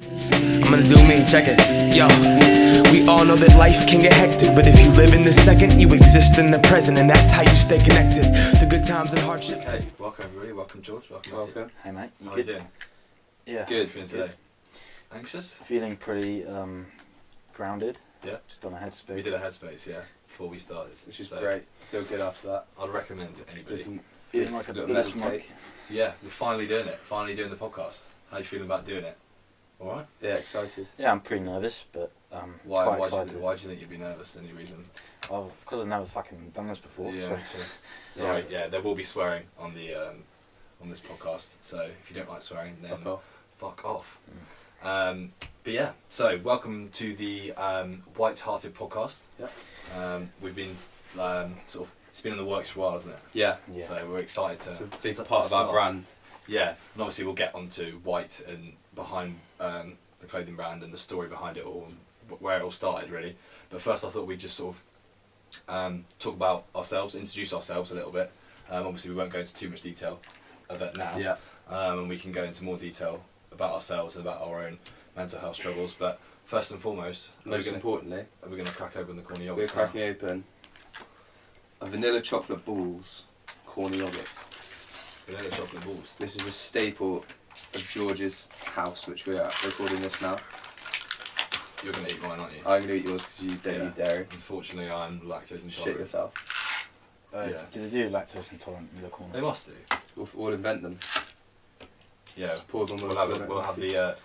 I'm gonna do me, check it. Yo, we all know that life can get hectic, but if you live in the second, you exist in the present, and that's how you stay connected to good times and hardships. Hey, welcome everybody, welcome George, welcome. Hey mate, How are you doing? Yeah. Good, feeling today? Anxious? Feeling pretty grounded. Yeah. Just done a headspace. We did a headspace, yeah, before we started. Which is great. Feel good after that. I'd recommend to anybody. Feeling like a bit of smoke. So yeah, we're finally doing it, finally doing the podcast. How are you feeling about doing it? Alright? Yeah, excited. Yeah, I'm pretty nervous, but Why quite do excited. why do you think you'd be nervous? Any reason? Oh, because I've never fucking done this before. Yeah, So. Sorry, yeah, there will be swearing on the on this podcast, so if you don't like swearing, then fuck off. But yeah, so welcome to the White Hearted podcast. Yeah. We've been sort of, it's been in the works for a while, hasn't it? Yeah. Yeah. So we're excited to. It's a big st- part to of our start. brand. Yeah, and obviously we'll get onto White and behind the clothing brand and the story behind it all, and where it all started really. But first, I thought we'd just sort of talk about ourselves, introduce ourselves a little bit. Obviously, we won't go into too much detail of that now. Yeah. And we can go into more detail about ourselves and about our own mental health struggles. But first and foremost, Most importantly, are we going to crack open the corny yogurt? we're cracking open a vanilla chocolate balls corny yogurt. Vanilla chocolate balls. This is a staple of George's house, which we are recording this now. You're going to eat mine, aren't you? I'm going to eat yours because you don't eat dairy. Unfortunately, I'm lactose intolerant. Shit yourself. Yeah. Do they do lactose intolerant in the corner? They must do. We'll invent them. Yeah. Just pour them on We'll have the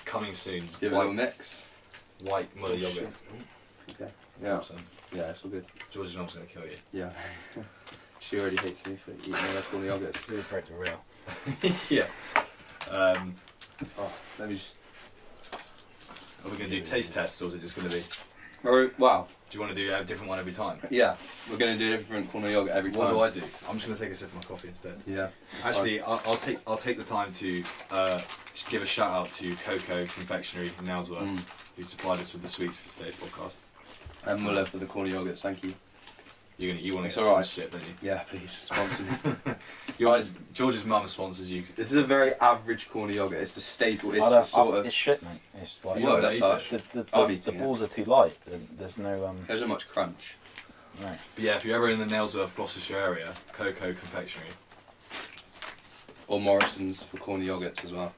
coming soon. Give it a little mix. White Muller Oh, yogurt. shit. Okay. Yeah. Awesome. Yeah, it's all good. George's mom's going to kill you. Yeah. She already hates me for eating all corny yogurts. Do break the real. Yeah. Oh, let me just. Are we going to do taste tests, or is it just going to be? Oh, wow. Do you want to do a different one every time? Yeah, we're going to do a different corny yogurt every time. What do I do? I'm just going to take a sip of my coffee instead. Yeah. Actually, I'll take the time to just give a shout out to Coco Confectionery in Nailsworth, who supplied us with the sweets for today's podcast. And Muller for the corny yogurts, thank you. You want to It's get alright. sponsorship, don't you? Yeah, please sponsor me. George's mum sponsors you. This is a very average corny yogurt. It's the staple. It's I the don't- sort It's of. shit, mate. It's like You know that's harsh. the I'm eating balls are too light. There's no There's not much crunch. Right. But yeah, if you're ever in the Nailsworth, Gloucestershire area, Coco Confectionery. Or Morrison's for corny yogurts as well.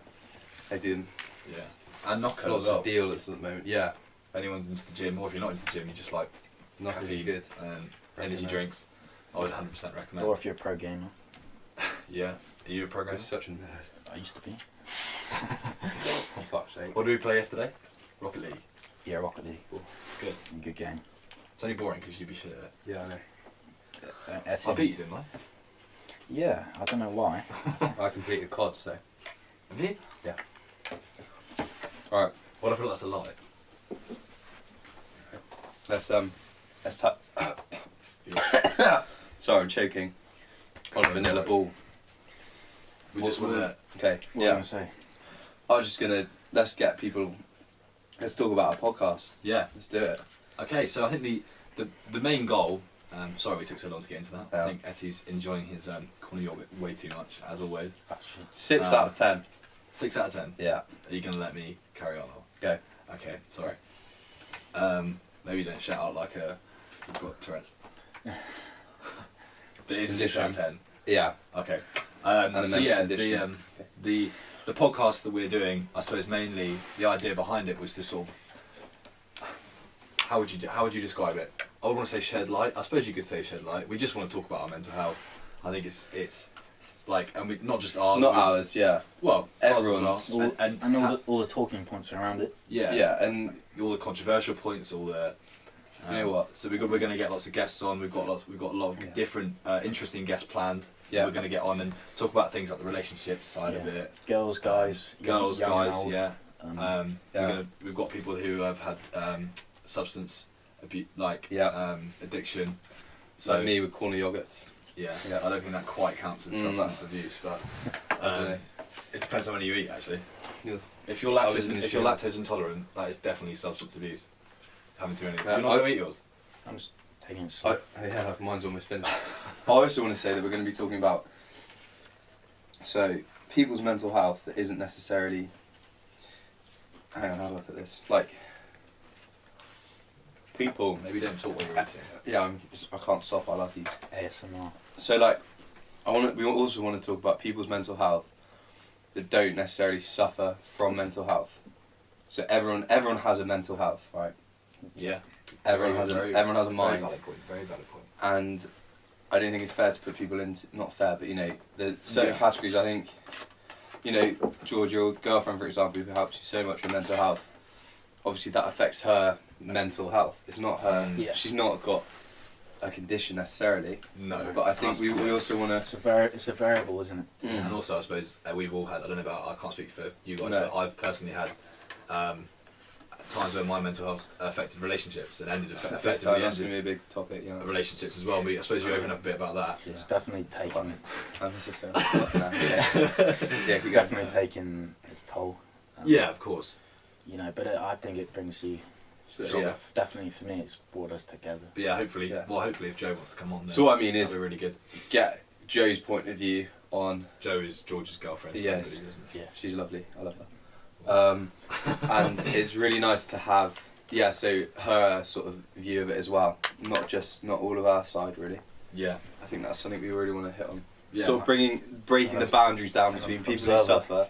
They do Yeah. And Knocko as lots well. of deals at the moment. Yeah, If anyone's into the gym, or if you're not into the gym, you just like Knocko's caffeine good. and energy Recommend. drinks, I would 100% recommend. Or if you're a pro gamer. Yeah. Are you a programmer? You're such a nerd. I used to be. For fuck's sake. What did we play yesterday? Rocket League. Yeah, Rocket League. Good. Good game. It's only boring because you'd be shit at it. Yeah, I know. Etienne. I beat you, didn't I? Yeah, I don't know why. I completed COD, so. Have you? Yeah. Alright, Well, I feel that's a lie. let's tap. Sorry, I'm choking. On a vanilla ball. We just want to. Okay, What yeah. am I say? I was just gonna. Let's get people. Let's talk about our podcast. Yeah. Let's do it. Okay, so I think the main goal. Sorry we took so long to get into that. Yeah. I think Etty's enjoying his corny yogurt way too much, as always. Actually. 6 out of 10. 6 out of 10. Yeah. Are you going to let me carry on? Go. Okay, sorry. Maybe don't shout out like you've got Tourette's. But it's a 6 out of 10. Yeah. Okay. And a So mental yeah, condition. the podcast that we're doing, I suppose mainly the idea behind it was to sort of how would you describe it? I would want to say shed light. I suppose you could say shed light. We just want to talk about our mental health. I think it's like, and we not just ours. Not ours, yeah. Well, ours as Everyone's. well. And all the talking points around it. yeah, Yeah, and all the controversial points, all the. You know what? So we're going to get lots of guests on. We've got a lot of Yeah. different interesting guests planned. Yeah. We're going to get on and talk about things like the relationship side of Yeah. it. Girls, guys. Girls, young and guys, old. yeah. Yeah. We've got people who have had substance abuse, Yeah. addiction. it's like me with corny yogurts. Yeah. Yeah. I don't think that quite counts as substance abuse, but I don't know. it depends how many you eat actually. Yeah. If you're I was in the if you're gym. lactose intolerant, that is definitely substance abuse. Having too many. Yeah, You're not going to eat yours. I'm just taking it slow. Yeah, mine's almost finished. I also want to say that we're going to be talking about people's mental health that isn't necessarily hang on, how do I put this? Like, people. Maybe don't talk while you're eating. Yeah, I can't stop. I love these. ASMR. So like, we also want to talk about people's mental health that don't necessarily suffer from mental health. So everyone has a mental health, right? Yeah. Everyone has a mind, Very valid point. Very valid point. and I don't think it's fair to put people in. Not fair, but you know, the certain Yeah. categories. I think, you know, George, your girlfriend, for example, who helps you so much with mental health. Obviously, that affects her mental health. It's not her. Yeah. She's not got a condition necessarily. No. But I think we also want It's a variable, isn't it? to. And also, I suppose we've all had. I don't know about. I can't speak for you guys, No. but I've personally had times when my mental health affected relationships and effectively that's going to ended be a big topic. Yeah. relationships as well. But I suppose you open up a bit about that. It's definitely taken. Yeah, we Definitely taken its toll. Yeah, of course. You know, but I think it brings you. Yeah. Definitely for me, it's brought us together. But yeah, hopefully. Yeah. Well, hopefully, if Joe wants to come on, then So what I mean is, that'd be really good. get Joe's point of view on. Joe is George's girlfriend. Yeah. Everybody, isn't it? Yeah. She's lovely. I love her. And it's really nice to have. Yeah, so her sort of view of it as well. Not all of our side really. Yeah. I think that's something we really want to hit on. Yeah. Sort of breaking the boundaries down between people who Observer. suffer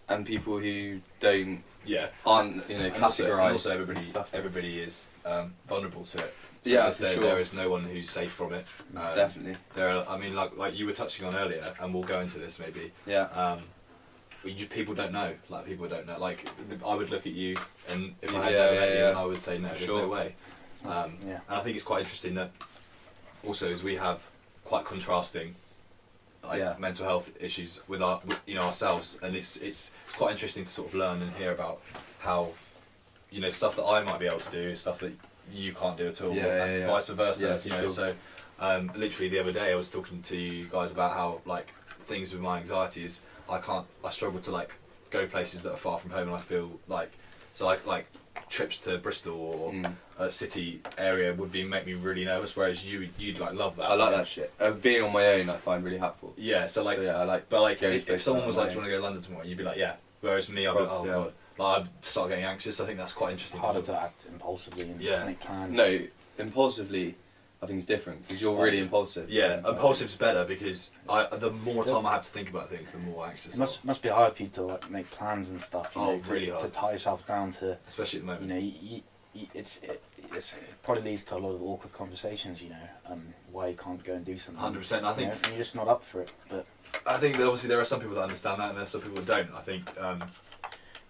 and people who don't Yeah. aren't And also categorised. everybody is vulnerable to it. So Yeah, for sure. there is no one who's safe from it. Definitely. There are, I mean, like you were touching on earlier, and we'll go into this maybe. Yeah. People don't know. Like people don't know. Like I would look at you, and if you Yeah, had yeah, never met you, yeah. and I would say no, there's Sure. no way. Yeah. And I think it's quite interesting that also as we have quite contrasting mental health issues with ourselves, and it's quite interesting to sort of learn and hear about how stuff that I might be able to do is stuff that you can't do at all, and vice versa. Yeah, for sure. So literally the other day I was talking to you guys about how like things with my anxiety is I struggle to like go places that are far from home, and I feel like trips to Bristol or a city area would make me really nervous, whereas you'd like love that. I like that shit. Being on my own, I find really helpful. Yeah, so like, I like. but like going if places someone on was my like, "Do you want to go to London tomorrow?" You'd be like, "Yeah." Whereas me, I'd be like, "Oh Yeah. god," like I'd start getting anxious. I think that's quite interesting. Harder to act impulsively and Yeah. make plans. No, impulsively, I think it's different because you're really impulsive. Yeah, impulsive's better because the more time I have to think about things, the more anxious. It must be hard for you to like make plans and stuff. You Oh, know, really to hard. tie yourself down to. Especially at the You moment. know, it probably leads to a lot of awkward conversations. You know, why you can't go and do something. 100%. I think. You know, and you're just not up for it. But I think that obviously there are some people that understand that, and there are some people that don't. I think.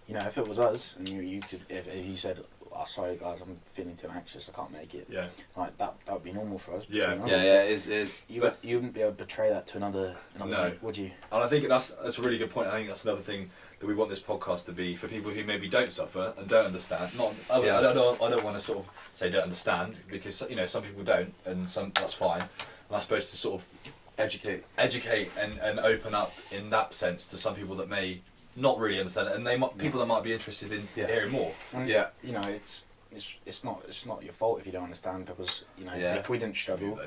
you know, if it was us and you could, if you said, "Oh, sorry guys, I'm feeling too anxious, I can't make it," Yeah. like that would be normal for us. Yeah. between us. Yeah, it is. You wouldn't be able to betray that to another No. mate, would you? And I think that's a really good point. I think that's another thing that we want this podcast to be for people who maybe don't suffer and don't understand. I don't want to sort of say don't understand, because some people don't, and that's fine. And I suppose to sort of Educate. and open up in that sense to some people that may not really understand it, and people that might be interested in hearing more. And, Yeah. You know, it's not your fault if you don't understand, because Yeah. if we didn't struggle,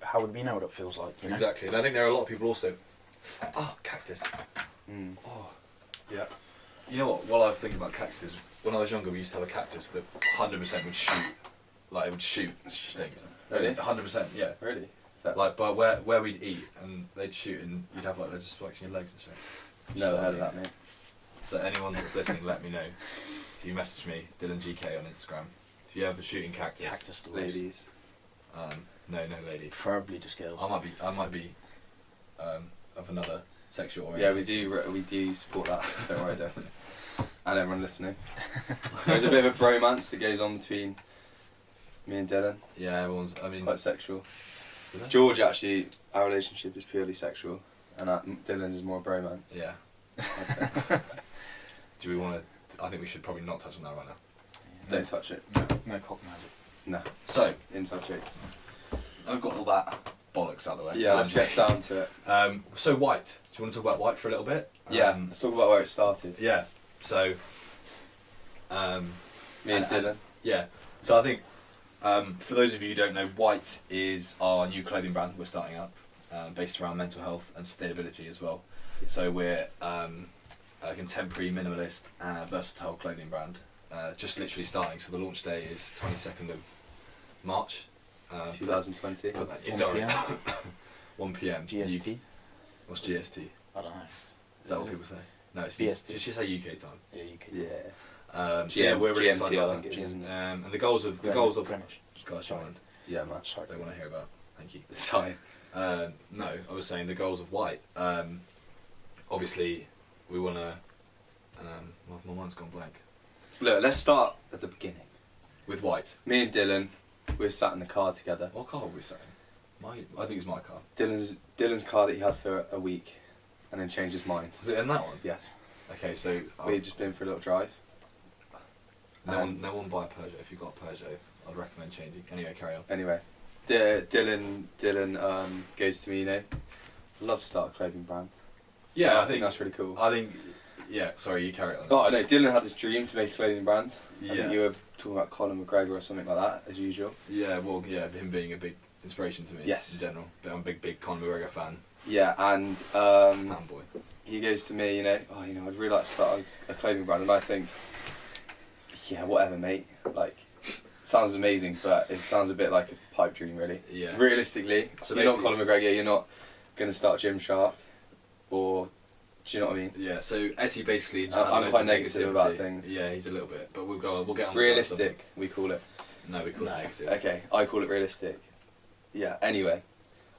how would we know what it feels like? You know? Exactly, and I think there are a lot of people also. Oh, cactus. Mm. Oh, yeah. You know what? While I was thinking about cactuses, when I was younger, we used to have a cactus that 100% would shoot. Like it would shoot things. Really? 100%, yeah. Really? Like, but where we'd eat, and they'd shoot, and you'd have like loads of spikes in your legs and shit. Never heard of that, mate. So anyone that's listening, let me know. If you message me, Dylan GK on Instagram. If you have a shooting cactus, Cactus stories. Ladies. no lady. Preferably just girls. I might be of another sexual Yeah, orientation. we do support that. Don't worry, definitely. And everyone listening. There's a bit of a bromance that goes on between me and Dylan. Yeah, everyone's. I It's mean, quite sexual. is it? George, actually, our relationship is purely sexual, and Dylan's is more bromance. Yeah. I'd say. Do we want to? I think we should probably not touch on that right now. Don't touch it. No cock magic. No. So Inside jokes. I've got all that bollocks out of the way. Yeah, let's get down to it. So White. Do you want to talk about White for a little bit? Yeah, let's talk about where it started. Yeah. So. Me and Dylan. Yeah. So I think for those of you who don't know, White is our new clothing brand we're starting up, based around mental health and sustainability as well. So we're contemporary, minimalist, versatile clothing brand. Just literally starting. So the launch day is 22nd of March. 2020. Put that in 1 your diary. PM? 1 p.m. GST? What's GST? I don't know. Is that what people say? No, it's BST. Just say UK time. Yeah, you could. Yeah. So yeah, we're really GMT, excited I about think that. it is, isn't it? And the goals of Greenwich. guys, Sorry. mind. Yeah, man. Sorry. They want to hear about. Thank you. It's time. No, I was saying the goals of White. Obviously, we want to. My mind's gone blank. Look, let's start at the beginning. With White. Me and Dylan, we were sat in the car together. What car were we saying? I think it's my car. Dylan's car that he had for a week, and then changed his mind. Was it in that one? Yes. Okay, so We had just been for a little drive. no one buy a Peugeot. If you've got a Peugeot, I'd recommend changing. Anyway, carry on. Anyway, Dylan goes to me, I'd love to start a clothing brand. Yeah, I think that's really cool. Yeah, sorry, you carry on. Oh, no, Dylan had this dream to make a clothing brand. I Yeah. think you were talking about Conor McGregor or something like that, as usual. Yeah, well, yeah, him being a big inspiration to me. Yes. In general, but I'm a big Conor McGregor fan. Yeah, and Fanboy. he goes to me, I'd really like to start a clothing brand, and I think, yeah, whatever, mate. Like, sounds amazing, but it sounds a bit like a pipe dream, really. Yeah. Realistically, So you're not basically- Conor McGregor, you're not going to start Gymshark, or do you know what I mean? Yeah, so Etty basically. Just I'm had loads quite of negative negativity. about things. Yeah, he's a little bit, but we'll get on. Realistic, we call it. No, we call it No. negative. Okay, I call it realistic. Yeah, anyway,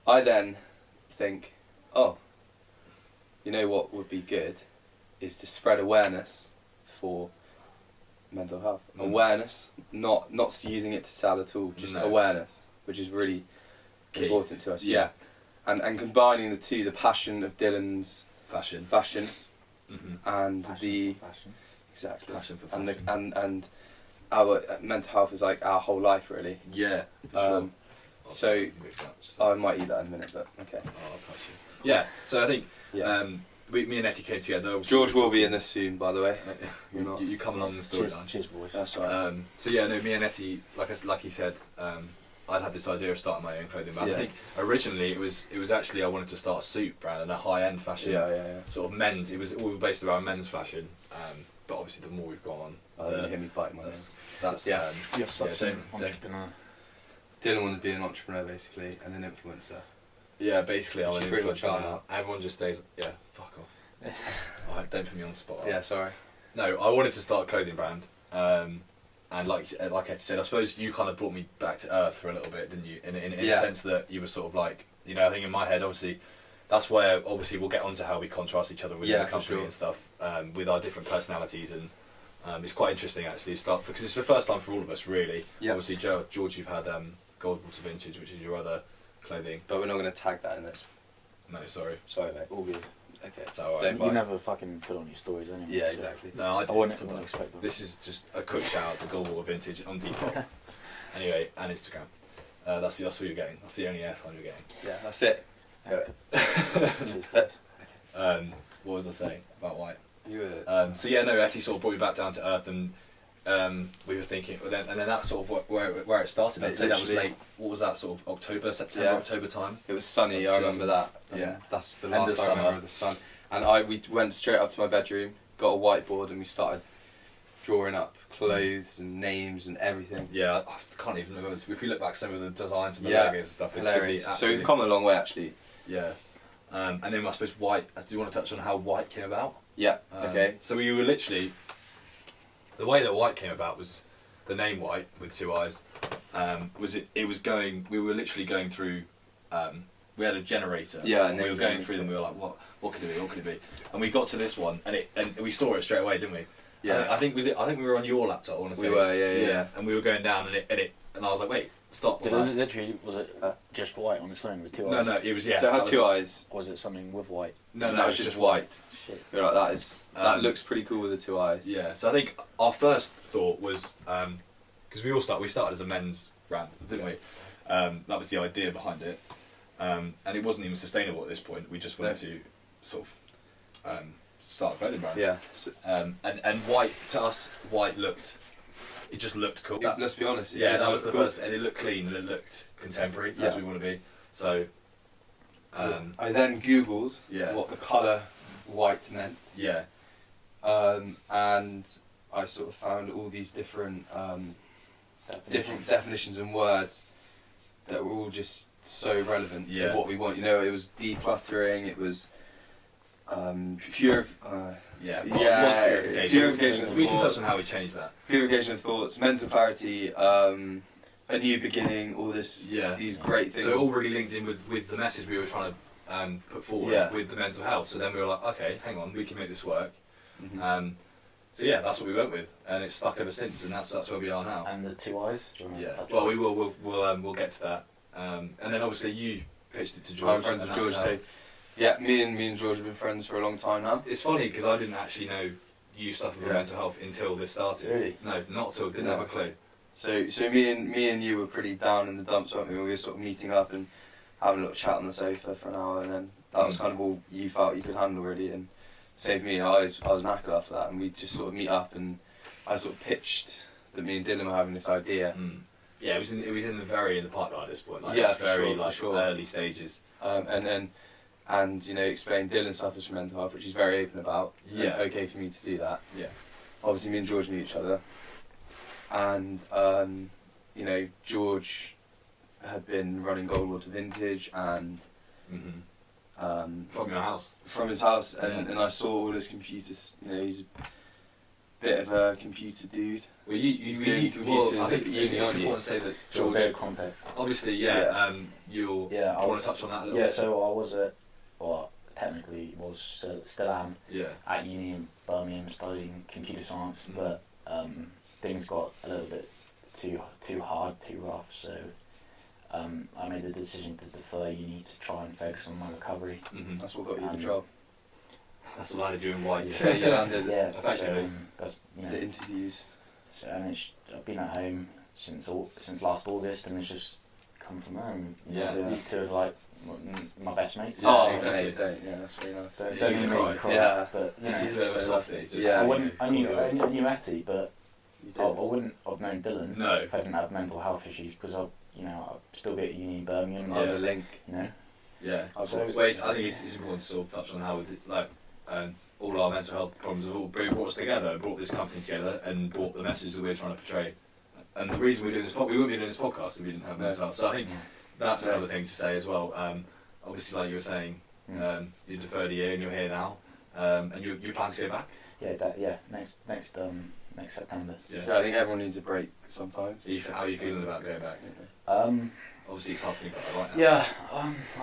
I then think, oh, you know what would be good is to spread awareness for mental health. Mm. Awareness, not using it to sell at all, just No. awareness, which is really Key. important to us. Yeah. And combining the two, the passion of Dylan's Fashion. fashion Mm-hmm. and Fashion, fashion. exactly Passion for and fashion. and our mental health is like our whole life, really. Yeah, for sure. So Which that's- I might eat that in a minute, but okay. Oh, I'll pass you. Yeah, so I think Yeah. me and Etty came together. obviously George we were will be in talking- this soon, by the way. You, You're not. you come along the Cheers, storyline. cheers, boys. That's all right. So yeah, no, me and Etty, like he said, I'd had this idea of starting my own clothing brand. Yeah. I think originally it was actually I wanted to start a suit brand and a high end fashion. Yeah. Sort of men's. It was all based around men's fashion. But obviously the more we've gone on, Oh, you hear me bite my nose. that's Yeah. You're such yeah, an entrepreneur. Dylan wanted to be an entrepreneur, basically, and an influencer. yeah, basically I'm an She's pretty much influencer on now. Everyone just stays. Yeah, fuck off. Alright, don't put me on the spot. Yeah, sorry. No, I wanted to start a clothing brand, and like Ed said, I suppose you kind of brought me back to earth for a little bit, didn't you? In Yeah. a sense that you were sort of like, I think in my head, obviously, that's where obviously we'll get onto how we contrast each other within Yeah, the for company sure. and stuff, with our different personalities, and it's quite interesting actually to start because it's the first time for all of us really. Yeah. Obviously, George, you've had Goldwater Vintage, which is your other clothing. But we're not going to tag that in this. No, sorry. Sorry, mate. All good. Okay. It's alright. Don't You bite. never fucking put on your stories anyway. Yeah, so exactly. No, I I didn't. wouldn't sometimes. expect that. This is just a quick shout out to Goldwater Vintage on Depop. Anyway, and Instagram. That's what you're getting. That's the only airtime you're getting. Yeah, that's it. Cheers, boys. What was I saying about White? You were. So yeah, no, Etty sort of brought me back down to earth, and we were thinking, and then that sort of where it started. I'd say that was Literally. late. What was that sort of October, September, Yeah. October time? It was sunny. I remember that. And Yeah. That's the End of last I summer. remember of the sun. And we went straight up to my bedroom, got a whiteboard, and we started drawing up clothes and names and everything. Yeah, I can't even remember. If we look back some of the designs and the Yeah. logos and stuff, it's Hilarious. So absolutely, we've come a long way, actually. yeah. And then I suppose White. Do you want to touch on how White came about? Yeah. Okay. So we were literally, the way that White came about was the name White with two eyes. We were literally going through. We had a generator. Yeah, and we name were going generator. through them. We were like, what could it be? What could it be? And we got to this one, and we saw it straight away, didn't we? Yeah. I think we were on your laptop. I want to say. We were, yeah. And we were going down, and I was like, wait, stop. Did it literally, was it just white on its own with two eyes? No, it was yeah. So it had that two was- eyes. Or was it something with white? No, No, it was just white. Shit. We were like, that Um, looks pretty cool with the two eyes. Yeah, so I think our first thought was because we started as a men's brand, didn't we? That was the idea behind it, and it wasn't even sustainable at this point. We just wanted to sort of start a clothing brand. Yeah. So, And white to us, it just looked cool. let's be honest. Yeah, that was the cool. first, and it looked clean and it looked contemporary as Yeah. we want to be. So, I then googled Yeah. what the colour white meant, yeah, and I sort of found all these different definitions and words that were all just so relevant to what we want. You know, it was decluttering, it was purification. We can touch on how we changed that. Purification of thoughts, mental clarity, a new beginning, all this, these great things. So it all really linked in with the message we were trying to put forward with the mental health. So then we were like, okay, hang on, we can make this work. Mm-hmm. So yeah, that's what we went with, and it's stuck ever since, and that's where we are now. And the 2 eyes. Do you want to touch Well, on we will. We'll get to that. And then obviously you pitched it to George. I'm friends with George, so yeah, me and George have been friends for a long time now. It's funny because I didn't actually know you suffered from mental health until this started. Really? No, not till. Didn't have a clue. So me and you were pretty down in the dumps, weren't we? We were sort of meeting up and having a little chat on the sofa for an hour, and then that was kind of all you felt you could handle, really. And same for me, I was knackered after that, and we just sort of meet up, and I sort of pitched that me and Dylan were having this idea. Yeah, it was in the pipeline at this point. Like, Yeah, it's very for sure. early stages. And you know, explain Dylan suffers from mental health, which he's very open about. Yeah. And okay for me to do that. Yeah. Obviously, me and George knew each other, and you know, George had been running Goldwater Vintage, and From your house. from his house, and I saw all his computers. You know, he's a bit of a computer dude. Well, He's doing computers I think at it's uni, aren't you? important to say that George, a George. bit of context. Obviously, Yeah. do Yeah, you want to touch on that a little Yeah, bit? so I was technically still am Yeah. at uni in Birmingham studying computer science, but things got a little bit too hard, too rough, so I made the decision to defer uni to try and focus on my recovery. That's what got you the job. That's what I did doing white. Yeah, you landed Yeah, effectively. so that's, you know, the interviews. so I've been at home since last August, and it's just come from there. And, you know, Yeah. these two are like my best mates. Yeah, Oh, exactly. don't. Yeah, that's really nice. Don't Yeah, don't you even can make me cry. cry. Yeah. But you know, He's a bit of a so softie. lovely. Just Yeah. I knew Etty, but You I did. wouldn't have known Dylan No. if I didn't have mental health issues, because I'd still be at uni in Birmingham. Oh, the link. You know. Yeah. So- I think it's important to sort of touch on how all our mental health problems have all brought us together, brought this company together, and brought the message that we're trying to portray. And the reason we're doing this, we wouldn't be doing this podcast if we didn't have mental health. So I think that's another thing to say as well. Obviously, like you were saying, you deferred a year and you're here now, and you plan to go back. Next September. Yeah, I think everyone needs a break sometimes. How are you feeling about going back? Obviously, it's hard to think about that right now. Yeah,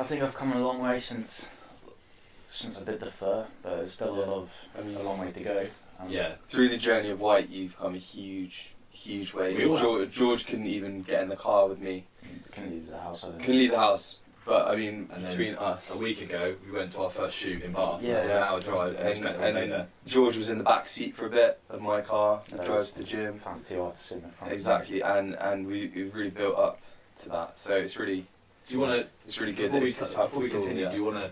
I think I've come a long way since I did defer, but there's still a long way to go. Through the journey of White, you've come a huge way. We all George couldn't even get in the car with me. Couldn't leave the house. Couldn't leave the house. But I mean, And then between us, a week ago, we went to our first shoot in Bath. Yeah. It was an hour drive, and we spent all day there. and George was in the back seat for a bit of my car, That drove was to the gym. Found too hard to sit in the front. Exactly, and we've really built up to that. So it's really Do you want to? it's really good. Before we, It's before we helpful, continue, yeah. do you want to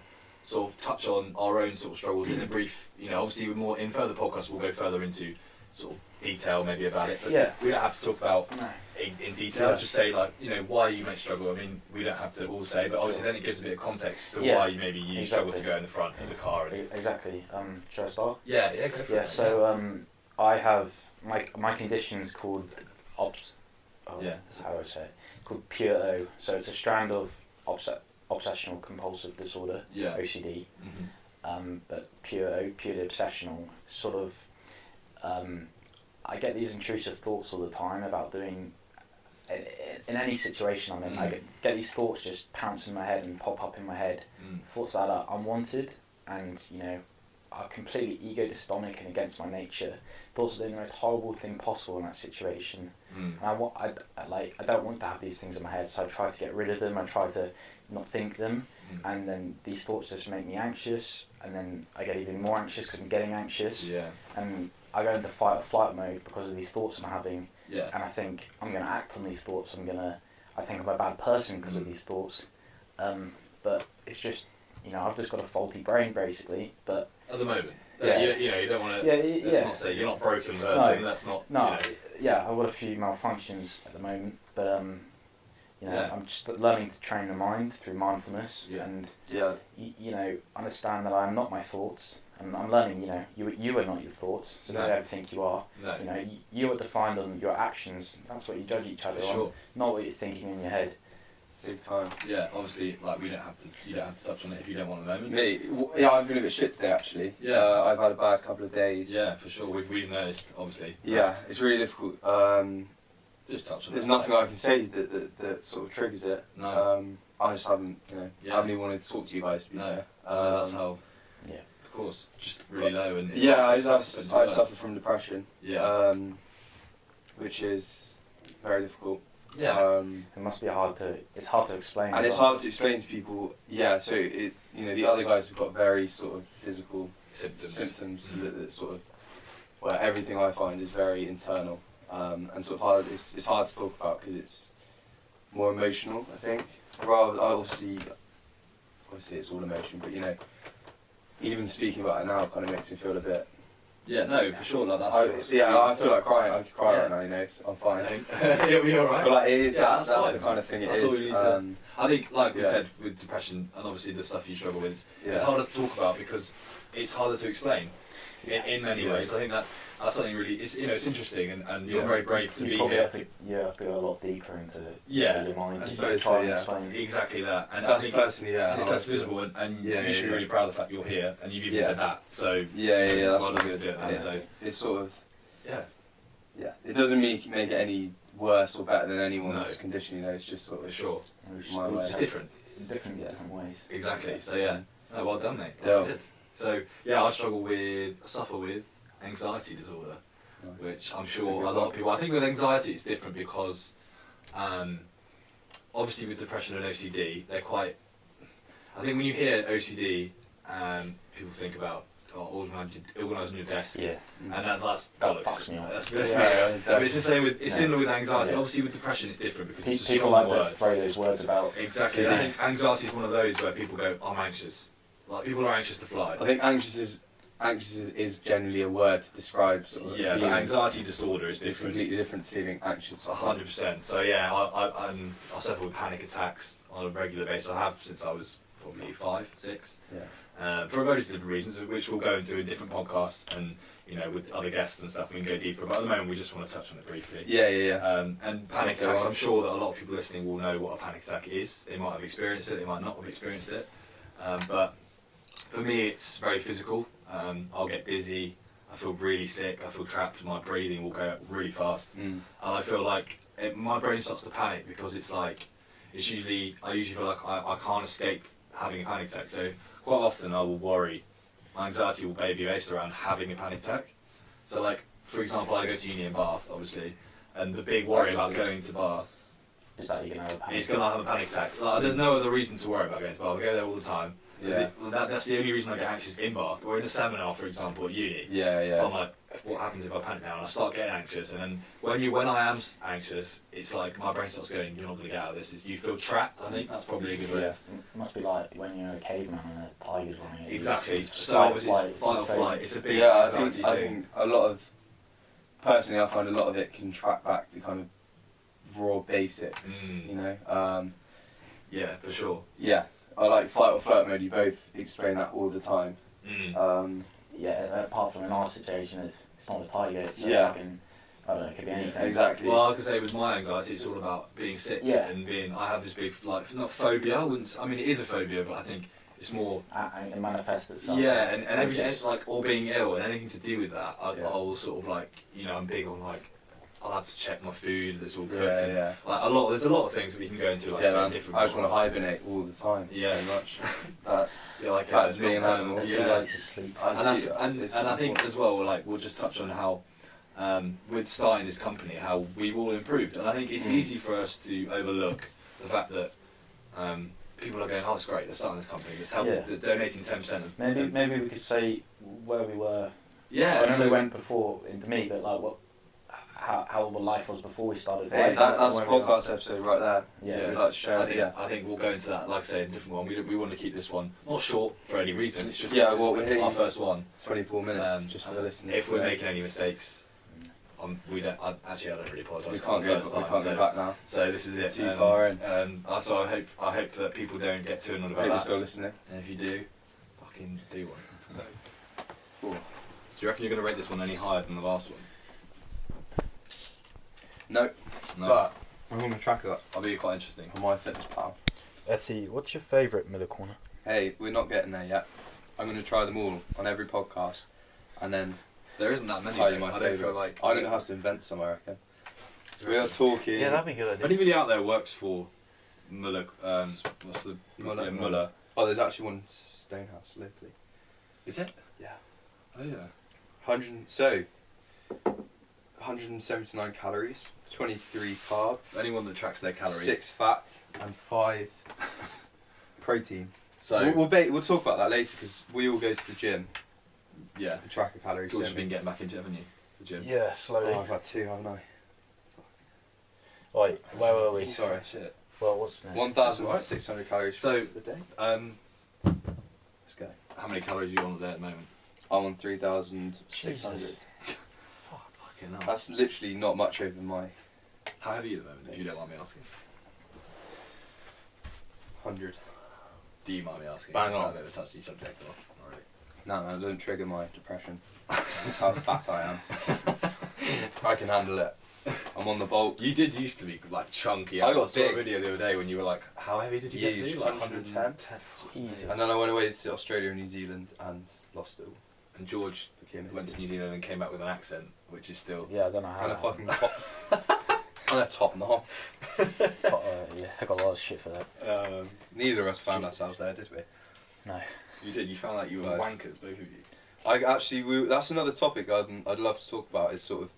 sort of touch on our own sort of struggles in a brief? Obviously, more in further podcasts, we'll go further into sort of detail maybe about it. But Yeah. we don't have to talk about No. in detail. Yeah. Just say why you may struggle. I mean, we don't have to all say, but obviously then it gives a bit of context to Yeah. why you struggle to Exactly. go in the front of the car. And, Exactly. Should I start? yeah, go for Yeah. it. So I have my condition's called Yeah. how do I say it? Called Pure O. So it's a strand of obsessional compulsive disorder, Yeah. OCD. Mhm. But purely obsessional, sort of. I get these intrusive thoughts all the time about doing. In any situation I'm in, I get these thoughts just pounce in my head and pop up in my head. Thoughts that are unwanted and are completely ego dystonic and against my nature. Thoughts are doing the most horrible thing possible in that situation. And I don't want to have these things in my head, so I try to get rid of them. I try to not think them, and then these thoughts just make me anxious, and then I get even more anxious because I'm getting anxious, Yeah. and I go into fight or flight mode because of these thoughts I'm having, Yeah. and I think I'm going to act on these thoughts. I think I'm a bad person because of these thoughts, but it's just I've just got a faulty brain basically. But At the moment, Yeah. you don't want to. Let's not say you're not broken person. No. That's not. no, yeah, I've got a few malfunctions at the moment, but Yeah. I'm just learning to train the mind through mindfulness Yeah. and Yeah. understand that I'm not my thoughts, And I'm learning, you are not your thoughts, so No. don't ever think you are. No. You are defined on your actions. That's what you judge each other For on, sure. not what you're thinking in your head. Big time. Yeah, obviously, like you don't have to touch on it if you don't want a moment. Me, yeah, I'm feeling a bit shit today actually. Yeah. I've had a bad couple of days. Yeah, for sure. We've noticed, obviously. Yeah, it's really difficult. Just touch on it. There's nothing I can say that sort of triggers it. No. I just haven't, Yeah. haven't even wanted to talk to you guys. To be No. fair. That's how. Yeah. Of course. Just really low and. It's Yeah, hard to I accept and to suffer from depression. Yeah. Which is very difficult. Yeah. It must be it's hard to explain. And as it's well. hard to explain to people. Yeah, so the other guys have got very sort of physical symptoms that sort of where everything I find is very internal and sort of hard. It's hard to talk about because it's more emotional. I think rather obviously it's all emotion, but even speaking about it now kind of makes me feel a bit. Yeah, no, for sure. Like that's. I feel like crying. I could cry Yeah. right now. So I'm fine. It'll be alright. But like it is Yeah, that's fine. the kind of thing it That's is. all you need to- I think, like we Yeah. said, with depression and obviously the stuff you struggle with, it's Yeah. harder to talk about because it's harder to explain in many Yeah. ways. I think that's something really. It's it's interesting and you're Yeah. very brave to You be probably here. have to go a lot deeper into Yeah, your mind I to suppose try so, and yeah. explain. Exactly that. And I That's think personally, yeah. if that's visible and Yeah, you should be yeah. really proud of the fact you're here and you've even Yeah. said that. So Yeah, that's well all done good. for doing that, Yeah. so- It's sort of yeah, it doesn't make it any worse or better than anyone's No. condition. It's just sort for of sure. My way. It's different. different ways. Exactly. So yeah, no, well done, mate. That's Yeah. good. So yeah, I suffer with anxiety disorder, Nice. which I'm That's a sure good a lot one. of people. I think with anxiety it's different because, obviously with depression and OCD, they're quite. I think when you hear OCD, people think about organising your desk, Yeah. and that's That bollocks. fucks me off. That's Yeah, but it's the same with. It's Yeah. similar with anxiety. Yeah. Obviously with depression it's different because it's a People strong like word. to throw those words about. Exactly. Yeah. I think anxiety is one of those where people go, "I'm anxious." Like people are anxious to fly. I think anxious is generally a word to describe sort of Yeah, but feelings. anxiety disorder is It's different. completely different to feeling anxious. 100%. So yeah, I suffer with panic attacks on a regular basis. I have since I was probably 5, 6. Yeah. For a variety of different reasons, which we'll go into in different podcasts and with other guests and stuff, we can go deeper. But at the moment, we just want to touch on it briefly. Yeah. And panic Okay, attacks, well. I'm sure that a lot of people listening will know what a panic attack is. They might have experienced it, they might not have experienced it. But for me, it's very physical. I'll get dizzy, I feel really sick, I feel trapped, my breathing will go really fast. Mm. And I feel like my brain starts to panic because I usually feel like I can't escape having a panic attack. So quite often I will worry. My anxiety will be based around having a panic attack. So like, for example, I go to uni in Bath, obviously, and the big worry about going to Bath Is that you're gonna have a panic? is going to have a panic attack. Like, there's no other reason to worry about going to Bath. I go there all the time. Yeah. That's the only reason I get anxious in Bath, or in a seminar, for example, at uni. Yeah. So I'm like, what happens if I panic now? And I start getting anxious, and then when I am anxious, it's like my brain starts going, you're not going to get out of this. You feel trapped. I think that's probably a good way. Yeah. It must be like when you're a caveman and a tiger's running at you. Exactly. It's So obviously, it's fight or the same. flight. It's a big Yeah, anxiety I thing. think a lot of personally, I find a lot of it can track back to kind of raw basics. Mm. Yeah, for sure. Yeah, I like fight or flirt mode. You both explain that all the time. Mm. Yeah, apart from in our situation, it's not a tiger. It's Yeah. fucking, I don't know, it could be anything. Exactly. Well, I could say with my anxiety, it's all about being sick Yeah. and I have this big, like, not phobia, I mean, it is a phobia, but I think it's more, And it manifests itself. yeah, and It's everything, just- like, or being ill and anything to do with that, Yeah. I'll sort of like, I'm big on like, I'll have to check my food that's all cooked. Yeah, and, yeah. Like, there's a lot of things that we can go into, like, Yeah, say, man. different I just want to podcasts. hibernate all the time. Yeah. Very much. That, Yeah, like, Back to being an nocturnal, animal. Too yeah. late to sleep. I And, do, that's, it's and I think important. as well, like we'll just touch on how, with starting this company, how we've all improved, and I think it's easy for us to overlook the fact that people are going, "Oh, it's great, they're starting this company. It's helping, Yeah. they're donating 10% of." Maybe we could say where we were. Yeah. I know so we went before into me, but like how the life was before we started. Hey, Like, that's the when we were- podcast episode right there. Yeah. We'd like to share I it. think, Yeah. I think we'll go into that, like I say, in a different one. We want to keep this one not short for any reason. It's just Yeah, this is well, we're hitting- our first one. 24 minutes just for the listeners. If we're today. making any mistakes, we don't. I don't really apologise. we It's can't the go. first We time, can't so- go back now. So this is it. Too far in. So I hope that people don't get too annoyed about People that. still listening. And if you do, fucking do one. So Cool. Do you reckon you're going to rate this one any higher than the last one? No, No. but I'm going to track that I'll be quite interesting. on my fitness pal. Etty, what's your favourite Miller Corner? Hey, we're not getting there yet. I'm going to try them all on every podcast, and then There isn't that many. tell you though. my I don't favourite. feel like I'm going to have to invent some, I reckon. We are talking. Yeah, that'd be a good If idea. anybody out there works for Muller, what's the Muller. Yeah, Muller. Oh, there's actually one in Stonehouse locally. Is it? Yeah. Oh yeah. 179 calories, 23 carb, Anyone that tracks their calories. 6 fat, and 5 protein. So We'll talk about that later because we all go to the gym yeah. and track a calories. George, don't you've we? been getting back into it, haven't you? The gym. Yeah, slowly. Oh, I've had 2, haven't I? Wait, where were we? Sorry. Shit. Well, what's next? 1,600 calories So- for the day. Let's go. How many calories are you on a day at the moment? I'm on 3,600. Jesus. Fucking hell. That's literally not much over my How heavy are you at the moment, if you don't mind me asking? 100. Do you mind me asking? Bang on. I've never touched each subject or not really. No, it doesn't trigger my depression. How fat I am. I can handle it. I'm on the bulk. You did used to be like chunky. I got saw a big. video the other day when you were like, how heavy did you get Huge, to? Like 110. Jesus. And then I went away to Australia and New Zealand and lost it all. And George Became a went to New Zealand and came back with an accent, which is still. Yeah, I don't know how. and a that fucking happened. top. And a top knob. Yeah, I got a lot of shit for that. Neither of us found ourselves there, did we? No. You did. You found out you were Right. wankers, both of you. I actually, that's another topic I'd love to talk about. Is sort of,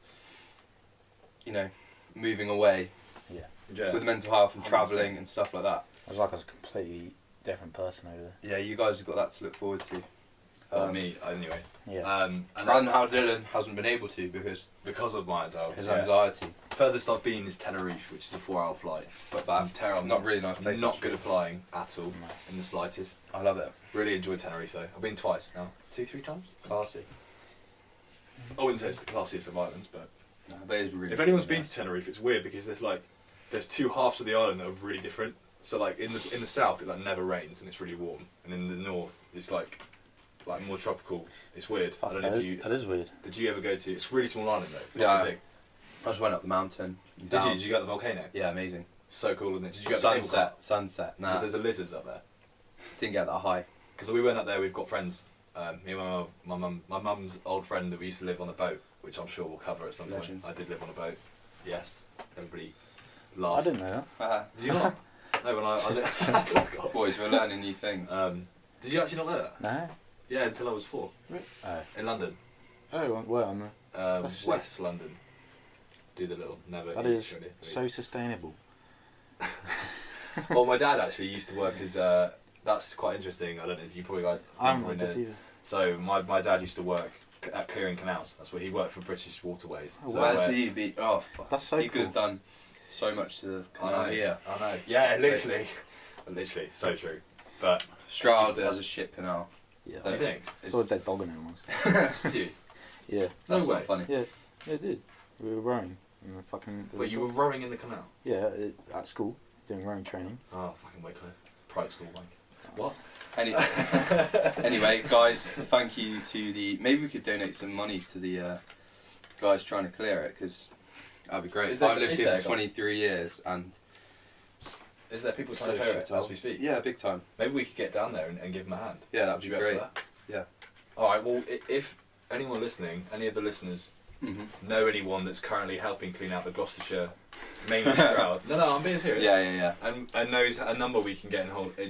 moving away Yeah. with mental health and 100%. travelling and stuff like that. I was like I was a completely different person over there. Yeah, you guys have got that to look forward to. Me anyway. Yeah. And And then how Dylan hasn't been able to because because of my anxiety. his yeah. anxiety. Furthest I've been is Tenerife, which is a 4-hour flight. But I'm bad. terrible. Not really nice place. Not actually. good at flying at all, No. in the slightest. I love it. Really enjoyed Tenerife though. I've been twice now. 2-3 times. Classy. I wouldn't say it's the classiest of islands, but No, but it's really if anyone's cool, been to Tenerife, it's weird because there's two halves of the island that are really different. So like in the south, it like never rains and it's really warm, and in the north, it's like more tropical. It's weird. I don't know if you That is weird. did you ever go to? It's a really small island though. It's Yeah. not very big. I just went up the mountain. Did down. you? Did you go to the volcano? Yeah, amazing. So cool, isn't it? Did you go to the cable car? Sunset. Nah, Because there's a lizards up there. didn't get that high. Because we went up there, we've got friends. Me and my mum's old friend that we used to live on a boat, which I'm sure we'll cover at some Legends. point. I did live on a boat. Yes, everybody I laughed. didn't know Did you not? No, when I lived. Fuck off. Boys, we're learning new things. Did you actually not know that? that. Yeah, until I was 4 No. Oh. in London, Oh, where on the? That's sick. West London. Do the little never. That is so sustainable. Well, my dad actually used to work as. That's quite interesting. I don't know if you probably guys. I haven't probably read this know. either. So my dad used to work at clearing canals. That's where he worked for British Waterways. Oh, So wow. Where's he be? Oh, fuck. That's so He could cool. have done so much to the I canal know. here. I know. Yeah, literally, literally, so true. But Stroud Used to- has a ship canal. Yeah. I think, It's- Saw a dead dog in it once. dude, Yeah. That's no not way. funny. Yeah. Yeah, it did. We were rowing. In the fucking. But you were rowing in the canal. Yeah, at school, doing rowing training. Oh, fucking way clear. Private school, like. What? Anyway, guys, thank you to the. Maybe we could donate some money to the guys trying to clear it because that'd be great. Is there- I've lived is here there, for 23 years and. Is there people trying So to clear shit it as out. we speak? Yeah, big time. Maybe we could get down there and give them a hand. Yeah, that'd Would be you be great. up for that? Yeah. All right. Well, if anyone listening, any of the listeners Mm-hmm. know anyone that's currently helping clean out the Gloucestershire mainly Stroud. No, I'm being serious. Yeah. And knows a number we can get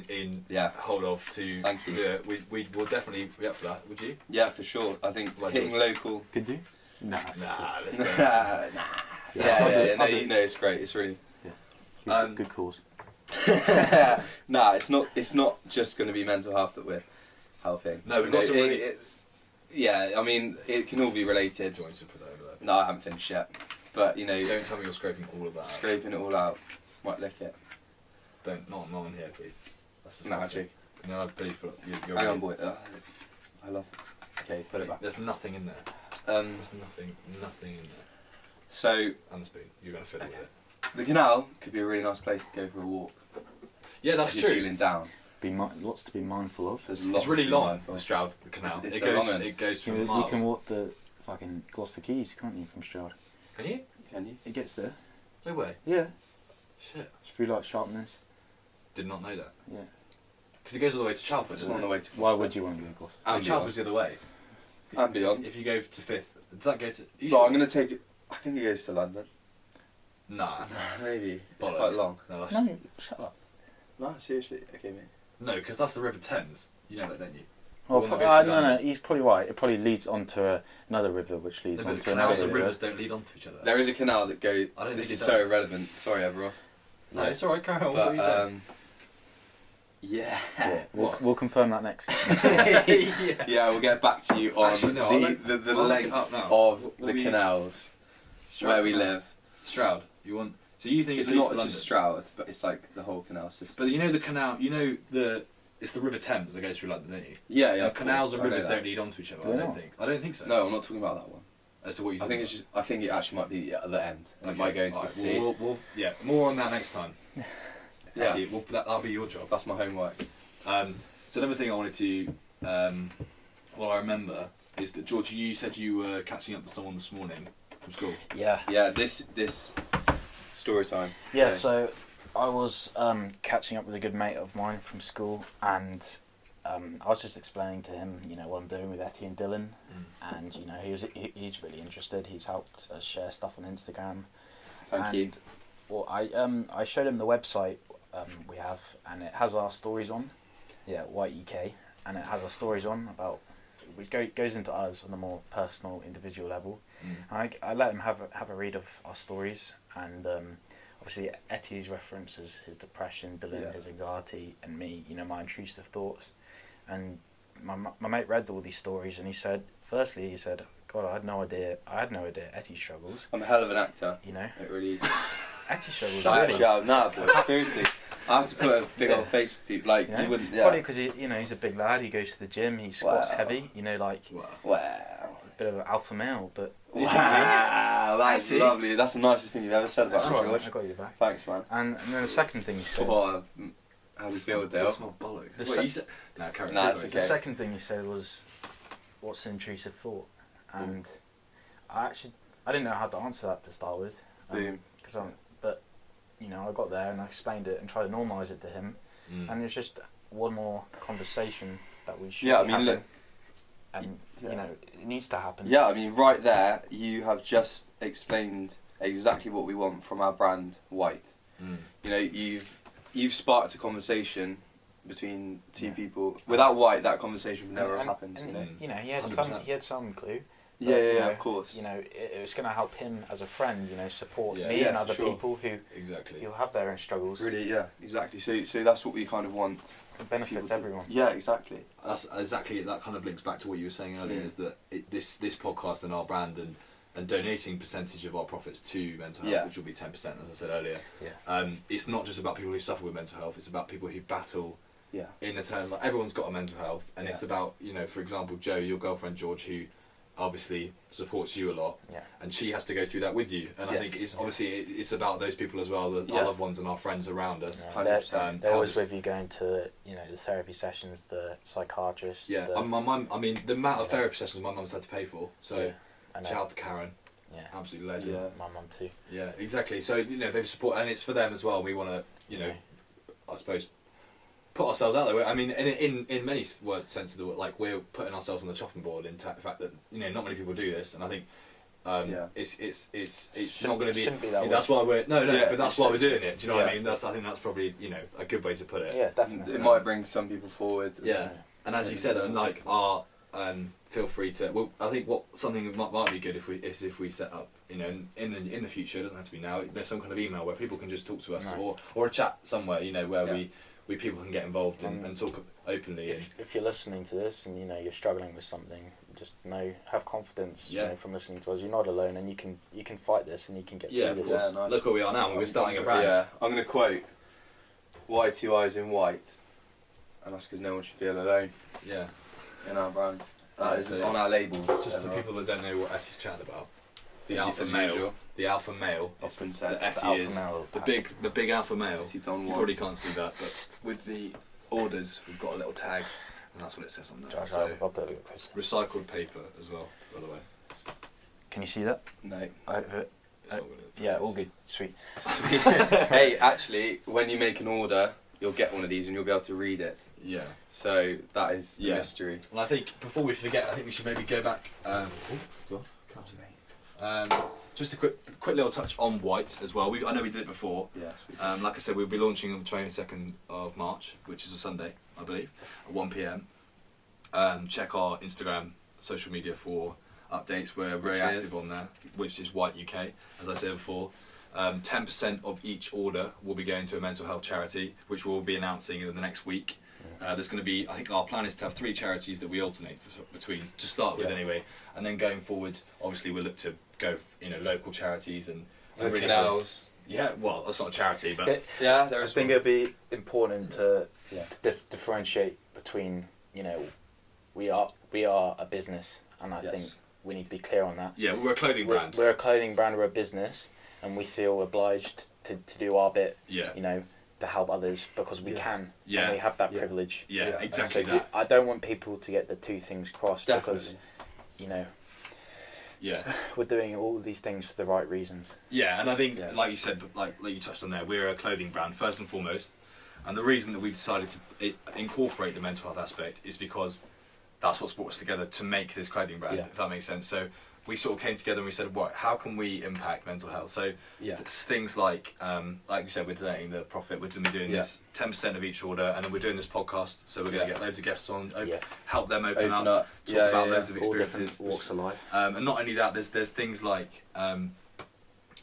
in Yeah. hold of to Thank to you. do it. We will definitely be up for that. Would you? Yeah, for sure. I think Like hitting George. local. Could you? Nah. Let's Nah. do it. Yeah. No, I'll do you know, it's great. It's really. Good cause. Nah, it's not. It's not just going to be mental health that we're helping. No, we've got some really. yeah, I mean, it can all be related. Do you want to put that over there? No, I haven't finished yet. But you know, Don't tell me you're scraping all of that. out. scraping it all out, might lick it. Don't. Not on here, please. That's Nah, disgusting. Jake. No, please put. You're Hang right. on, boy. I love. Okay, put it back. There's nothing in there. Um, There's nothing in there. so And the spoon. You're going to fiddle with it. the canal could be a really nice place to go for a walk. Yeah, that's if you're true. feeling down. lots to be mindful of. There's lots It's really to be long. mindful The of. Stroud Canal. It's it so goes. long, It goes You from miles. can walk the fucking Gloucester Quays, can't you, from Stroud? Can you? Can you? It gets there. No way. Yeah. Shit. It's through like Sharpness. Did not know that. Yeah. Because it goes all the way to Chalford. It's doesn't on it? the way to. Why would you want to go to Gloucester? And And Chalford's the other way. And beyond. If you go to Fifth, does that go to? You But sure? I'm gonna take it. I think it goes to London. Nah. Maybe. It's Bollocks. quite long. No, that's, No, shut up. No, seriously. Okay, mate. no, because that's the River Thames. You know that, don't you? Oh, one that no, goes through no, London. he's probably right. It probably leads onto another river, which leads No, but onto another canals and river. rivers don't lead on to each other. There is a canal that goes. I don't This think is it so does. irrelevant. Sorry, everyone. No, it's alright, carry on. What were you But saying? yeah. Yeah, What? we'll confirm that next. yeah. Yeah, we'll get back to you on Actually, no, I'll look- the I'll look it length up now. of What the we- canals Stroud where we Canal. live. Stroud. You want? So you think It's it leads not to just London? Stroud, but it's like the whole canal system. But you know the canal. You know the. It's the River Thames that goes through London, don't you? Yeah, yeah. The of canals course, and I know rivers that. don't lead on to each other. Do I they don't not? think. I don't think so. No, I'm not talking about that one. As to what you I think. think it's just. I think it actually might be at the end. And it might go into the sea. We'll yeah, more on that next time. Yeah. Actually, that'll be your job. That's my homework. So another thing I wanted to, well, I remember is that George, you said you were catching up with someone this morning from school. Yeah. Yeah, this story time. Yeah, Okay. so I was catching up with a good mate of mine from school, and I was just explaining to him, what I'm doing with Etty and Dylan, and he's really interested. He's helped us share stuff on Instagram. Thank you. Well, I showed him the website we have, and it has our stories on. Yeah, White UK, and it has our stories on about. Which goes into us on a more personal, individual level. And I let him have a read of our stories, and obviously Etty's references his depression, Dylan Yeah. his anxiety, and me, my intrusive thoughts. And my mate read all these stories, and he said, God, I had no idea Etty struggles. I'm a hell of an actor. It really. Etty struggles. Shout really. out, nah, boy. Seriously, I have to put a big old face for people. Like you wouldn't. Probably Yeah. because he's a big lad. He goes to the gym. He squats Wow. heavy. Like Wow. Wow. a bit of an alpha male, but Wow, that's Etty? lovely. That's the nicest thing you've ever said about that's me, right. George. I got you back. Thanks, man. And then the second thing he said. How do you feel, Dale? That's my bollocks. The Wait, sec- you said? No, carry on. Nah, it's Sorry. okay. The second thing he said was, "What's an intrusive thought?" And I didn't know how to answer that to start with. Boom. But I got there and I explained it and tried to normalise it to him, and it's just one more conversation that we should. Yeah, I be mean, having. look. And Yeah. it needs to happen. Yeah, I mean, right there, you have just explained exactly what we want from our brand, White. You've sparked a conversation between two people. Without White, that conversation would never have happened. And, you know? he had 100%. he had some clue. Yeah, But, yeah, of course. It was going to help him as a friend. Support Yeah. me Yeah, and for other sure. people Exactly. who'll have their own struggles. Really, yeah, exactly. So that's what we kind of want. It people benefits to- everyone. Yeah, exactly. That's exactly that kind of links back to what you were saying earlier. Is that this podcast and our brand and donating percentage of our profits to mental health, Yeah. which will be 10%, as I said earlier. Yeah. It's not just about people who suffer with mental health. It's about people who battle. Yeah. In the term, like everyone's got a mental health, and it's Yeah. about for example, Joe, your girlfriend George, who obviously supports you a lot, Yeah. and she has to go through that with you. And I Yes. think it's obviously it's about those people as well, Yeah. our loved ones and our friends around us. Yeah. 100%. They're always helps. with you going to the therapy sessions, the psychiatrist. Yeah, the, my mum. I mean, the amount of Yeah. therapy sessions my mum's had to pay for. So Yeah, I know. shout out to Karen, Yeah, absolute legend. Yeah. my mum too. Yeah, exactly. So they've support, and it's for them as well. We want to, Yeah. I suppose, put ourselves out there. I mean, in many sense of the word, like we're putting ourselves on the chopping board in the fact that not many people do this, and I think Yeah. it's not going to be. Shouldn't be that way. That's why we're Yeah, but that's why we're doing it. Do you know what I Yeah. mean? I think that's probably a good way to put it. Yeah, definitely. It might bring some people forward. Yeah. And as you said, and like our feel free to. Well, I think something that might be good if we set up, in the future. It doesn't have to be now. There's some kind of email where people can just talk to us, Right. or a chat somewhere, where Yeah. we people can get involved and talk openly. If you're listening to this and you're struggling with something, just have confidence. Yeah. From listening to us, you're not alone, and you can fight this, and you can get Yeah, through of this. course. Yeah, nice. Look where we are now. We're starting a brand. Yeah, I'm going to quote, "Why two eyes in white?" And that's because no one should feel alone Yeah. in our brand. That Yeah, is so on our labels. Just the people that don't know what Etty's chatting about. The As alpha usual. male. The alpha male. It's been That said. Etty alpha is male the pack. big alpha male. Etty Don You Juan. probably can't see that, but with the orders, we've got a little tag, and that's what it says on there. Josh, So, I'll put it a bit closer. recycled paper as well, by the way. Can you see that? No. It's not gonna Yeah, all good. Sweet. Sweet. Hey, actually, when you make an order, you'll get one of these and you'll be able to read it. Yeah. So that is the Yeah. mystery. And I think before we forget, I think we should maybe go back. Go on. Just a quick little touch on White as well. I know we did it before. Yeah. Like I said, we'll be launching on the 22nd of March, which is a Sunday, I believe, at 1 p.m. Check our Instagram, social media for updates. We're very active on there, which is White UK, as I said before. 10% of each order will be going to a mental health charity, which we'll be announcing in the next week. There's going to be, I think our plan is to have 3 charities that we alternate between, to start with anyway, and then going forward, obviously we'll look to go, local charities and The really canals. Yeah, well, that's not a charity, but Yeah, I think it'd be important to Yeah. differentiate between, we are a business, and I Yes. think we need to be clear on that. yeah, we're a clothing brand. We're a clothing brand, we're a business, and we feel obliged to do our bit, Yeah, to help others because we can, Yeah. and we have that Yeah. privilege. yeah, Yeah. exactly So that. I don't want people to get the two things crossed Definitely. because, Yeah. we're doing all these things for the right reasons. Yeah, and I think, Yeah. like you said, like you touched on there, we're a clothing brand first and foremost, and the reason that we decided to incorporate the mental health aspect is because that's what's brought us together to make this clothing brand, Yeah. if that makes sense. So we sort of came together and we said, right, how can we impact mental health? So Yeah. it's things like you said, we're donating the profit, we're going to be doing Yeah. this 10% of each order, and then we're doing this podcast, so we're going to Yeah. get loads of guests on, Yeah. help them open Open up, up. talk Yeah, about yeah, loads of All experiences. different walks of life. And not only that, there's things like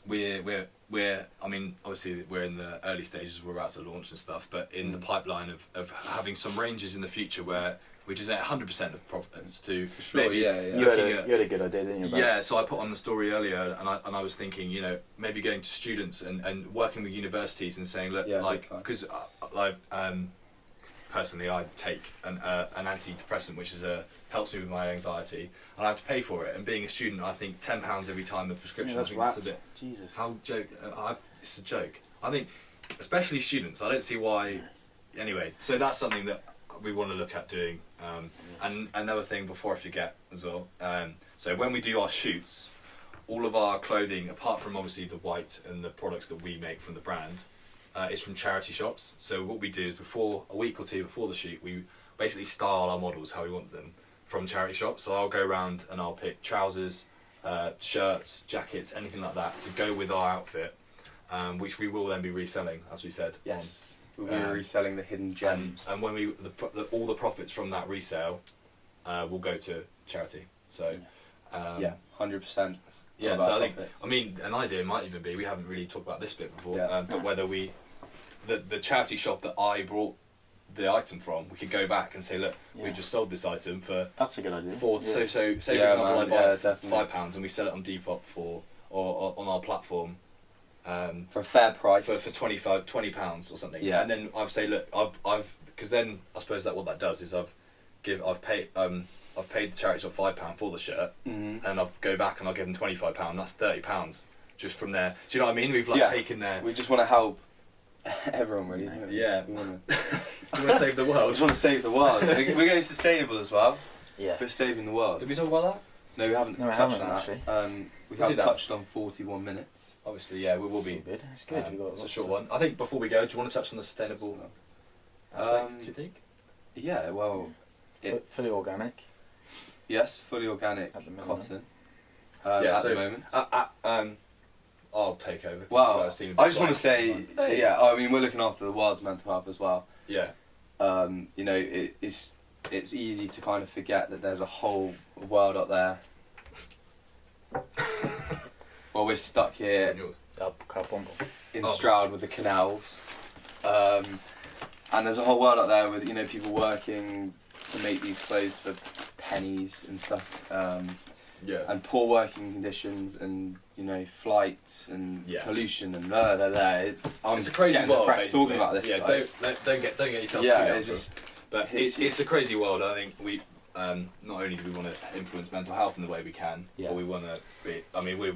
we're I mean, obviously we're in the early stages, we're about to launch and stuff, but in the pipeline of having some ranges in the future where we just 100% of profits to Sure, maybe yeah, yeah. You had, looking a, at, you had a good idea, didn't you? about yeah, so I put on the story earlier, and I was thinking, maybe going to students and working with universities and saying, look, Yeah, like, big time. because personally I take an antidepressant, which helps me with my anxiety, and I have to pay for it. And being a student, I think £10 every time a prescription. I think that's a bit. Jesus. How joke? It's a joke. I think, especially students, I don't see why. Anyway, so that's something that we want to look at doing. And another thing before I forget as well. So when we do our shoots, all of our clothing, apart from obviously the White and the products that we make from the brand, is from charity shops. So what we do is a week or two before the shoot, we basically style our models how we want them from charity shops. So I'll go around and I'll pick trousers, shirts, jackets, anything like that to go with our outfit, which we will then be reselling, as we said. Yes. We'll be reselling the hidden gems. And when all the profits from that resale will go to charity. So yeah, 100%. yeah. All So about I think, profits. I mean, an idea might even be, we haven't really talked about this bit before, Yeah. but whether the charity shop that I brought the item from, we could go back and say, look, Yeah. we just sold this item for That's a good idea. say for Yeah, example, man, I buy yeah, it for definitely. £5 and we sell it on Depop or on our platform. For a fair price. For £20 or something, Yeah. and then I've say, look, I've because then I suppose that what that does is I've paid the charity shop £5 for the shirt, Mhm. and I'll go back and I'll give them £25. That's £30 just from there. Do you know what I mean? We've Yeah. taken their. We just want to help everyone, really. don't we? Yeah. We want We want to save the to world. save the world. We're going sustainable as well. Yeah. We're saving the world. Did we talk about that? No, we haven't No, we touched haven't, on actually. that. We We'll have do that. touched on 41 minutes. Obviously, yeah, we will It's be. good. It's good. We got It's a lots short of- one. I think before we go, do you want to touch on the sustainable aspect? Do you think? Yeah, well, Fully organic. yes, fully organic At the moment. cotton. Yeah, at so- the moment. I'll take over. Well, You guys seem I just want like- to say, Hey. yeah, I mean, we're looking after the wild's mental health as well. Yeah. It's easy to kind of forget that there's a whole world up there. Well, we're stuck here Yours. Carbon. in Oh. Stroud with the canals, and there's a whole world out there with people working to make these clothes for pennies and stuff, Yeah. and poor working conditions and flights and Yeah. pollution and blah blah blah. I'm It's a crazy getting world. depressed Basically. talking about this. Yeah, guys. don't get yourself too Yeah, down it's for it. just But hits you. it's a crazy world. I think we not only do we want to influence mental health in the way we can, Yeah. but we want to be. I mean, we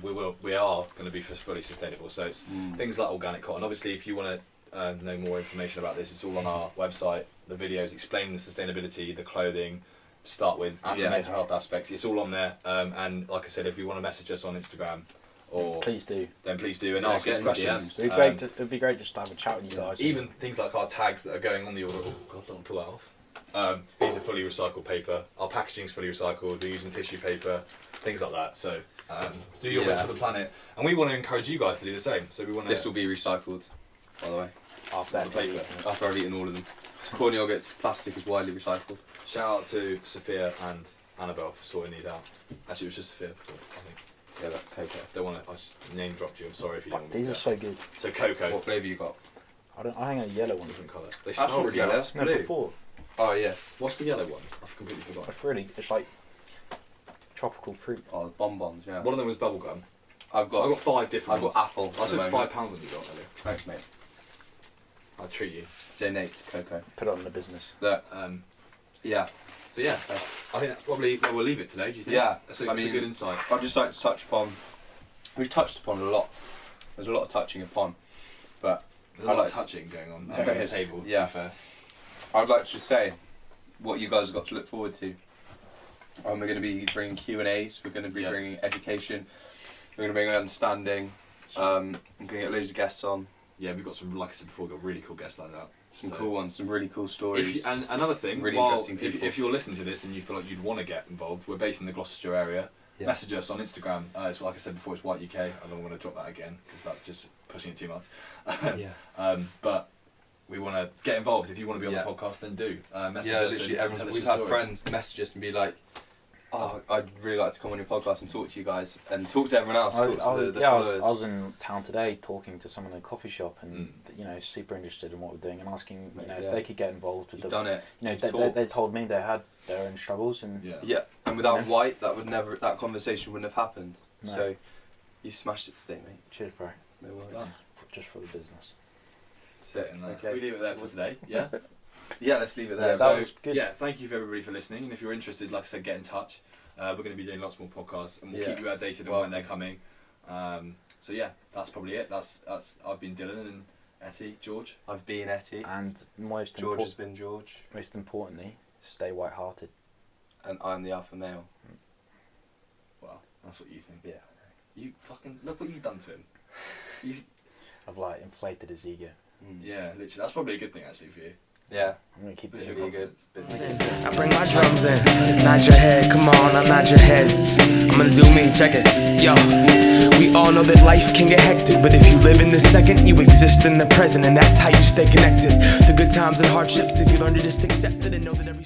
are going to be fully sustainable. So it's things like organic cotton. Obviously, if you want to know more information about this, it's all on our website. the videos explaining the sustainability, the clothing to start with, and Yeah. the mental health aspects. It's all on there. And like I said, if you want to message us on Instagram, or Please do. then please do and Yeah, ask get us in the questions. It'd be great. It'd be great just to have a chat with you guys. Even things like our tags that are going on the order. Oh God, don't pull that off. These are fully recycled paper. Our packaging's fully recycled. We're using tissue paper, things like that. So do your bit Yeah. for the planet, and we want to encourage you guys to do the same. So we want to. This will be recycled, by the way. after I'll take it. After I've eaten all of them. Corn yogurts, plastic is widely recycled. Shout out to Sophia and Annabelle for sorting these out. Actually, it was just Sophia before, I think. Yeah, that cocoa. Don't want to. I just name dropped you. I'm sorry if you don't want me These to. are so good. So cocoa, What flavour you got? I think a yellow one. different colour. They That's smell not really yellow, nice. that's No, blue. before. Oh yeah. What's the yellow one? I've completely forgotten. It's really. It's like tropical fruit. Oh, the bonbons, yeah. One of them was bubblegum. I've got 5 different I've ones. got apple. I at the spent moment. £5 on you got earlier. Thanks, mate. I'll treat you. Donate to cocoa. Put it on the business. That Yeah. yeah. So yeah, I think that probably we'll leave it today. Do you think? Yeah, That's a, I that's a mean- good insight. I'd just like to touch upon. We've touched upon a lot. There's a lot of touching upon, but There's a I lot like- of touching going on There under the is, table. To yeah. be fair. I'd like to just say what you guys have got to look forward to. We're going to be bringing Q&As. We're going to be Yeah. bringing education. We're going to bring understanding. I'm going to get loads of guests on. Yeah, we've got some, like I said before, we've got really cool guests lined up. Some So- cool ones. Some really cool stories. If you, and another thing, Really while, interesting if, people. if you're listening to this and you feel like you'd want to get involved, we're based in the Gloucestershire area. Yeah. Message us on Instagram. It's like I said before, it's White UK. I don't want to drop that again because that's just pushing it too much. Yeah. But we want to get involved. If you want to be on Yeah. the podcast, then do. Message Yeah, us literally, and everyone, tell us we've your had story. friends message us and be like, "Oh, I'd really like to come on your podcast and talk to you guys and talk to everyone else." Talk to the I followers. was in town today talking to someone in a coffee shop and Mm. super interested in what we're doing and asking Yeah. if they could get involved with You've the. done it. You know, You've they talked. told me they had their own struggles and Yeah. Yeah, and without Yeah. White, that conversation wouldn't have happened. No. So, you smashed it today, mate. cheers, bro, No worries. Done. just for the business. That's it. Okay. We leave it there for today. Yeah. Yeah, let's leave it there. Yeah, So, that was good. yeah, thank you for everybody for listening. And if you're interested, like I said, get in touch. We're going to be doing lots more podcasts, and we'll Yeah. keep you updated on Well- when they're coming. So yeah, that's probably it. That's I've been Dylan and Etty, George. I've been Etty. And George has been George. most importantly, stay white-hearted. And I'm the alpha male. Well, that's what you think. Yeah. You fucking look what you've done to him. You, I've like inflated his ego. yeah, literally, that's probably a good thing actually for you. Yeah. I'm gonna keep Boost doing your it. confidence. I bring my drums in, nod your head, come on, I nod your head. I'm gonna do me, check it. Yo, we all know that life can get hectic, but if you live in the second, you exist in the present, and that's how you stay connected. The good times and hardships, if you learn to just accept it and know that every